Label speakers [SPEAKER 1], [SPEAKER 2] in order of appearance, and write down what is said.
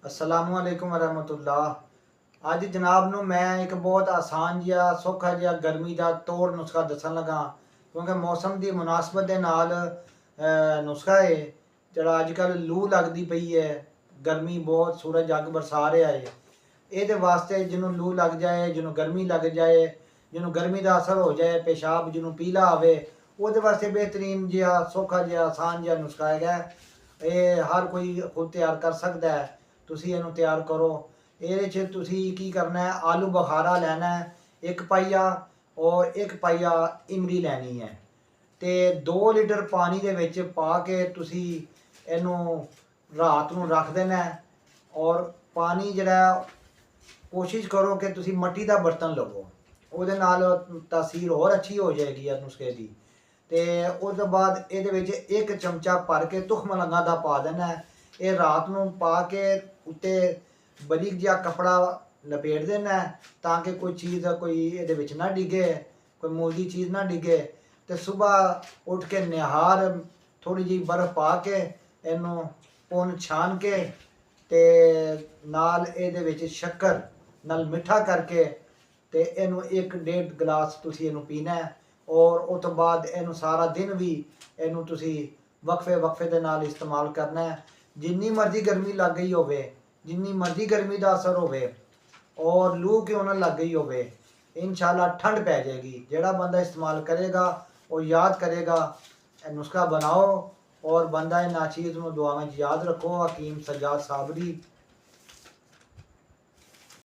[SPEAKER 1] अस्सलामुअलैकुम वरहमतुल्लाह। अज जनाब नू मैं एक बहुत आसान जिहा सौखा जिहा गर्मी का तौड़ नुस्खा दसन लगा, क्योंकि मौसम की मुनासबत के नाल नुस्खा है जरा अजकल लू लगती पई है, गर्मी बहुत, सूरज अग बरसा रहा है। ये वास्ते जिन्हों लू लग जाए, जिन्हों गर्मी लग जाए, जिन्हों गर्मी का असर हो जाए, पेशाब जिन्हों पीला आवे, वो वास्ते बेहतरीन जिहा सौखा जिहा आसान जिहा नुस्खा है। ये हर कोई खुद तैयार कर सकता है। तुसी इहनूं तैयार करो। ये तुसी की करना है, आलू बुखारा लेना है 1 पाइया और 1 पाइया इमली लैनी है, तो 2 लीटर पानी दे विच पा के तुसी इहनूं रात नूं रख देना है। और पानी जिहड़ा कोशिश करो कि तुसी मट्टी का बर्तन लवो, ਉਹਦੇ ਨਾਲ तासीर होर अच्छी हो जाएगी इस नुस्खे की। तो उस बाद ये 1 चमचा भर के तुख मलंगा का पा देना है। ये रात नूं पा के उत्ते बरीक जिहा कपड़ा लपेट देना है, ताकि कोई चीज़ कोई ये ना डिगे, कोई मूली चीज़ ना डिगे। तो सुबह उठ के निहार थोड़ी जी बर्फ पा के इनू पुन छान के ते नाल ये शक्कर नाल मिठा करके ते इनू 1-1.5 गिलास तुसी इनू पीना है। और उस तो बाद इनू सारा दिन भी इनू तुसी वक्फे वक्फे दे नाल इस्तेमाल करना है। जिन्नी मर्जी गर्मी लग गई होवे, जिन्नी मर्जी गर्मी का असर होवे और लू क्यों ना लग गई होवे, इंशाल्लाह ठंड पै जाएगी। जेड़ा बंदा इस्तेमाल करेगा वो याद करेगा, नुस्खा बनाओ और बंदा नाचीज़ नूं दुआ में याद रखो। हकीम सज्जाद साबरी।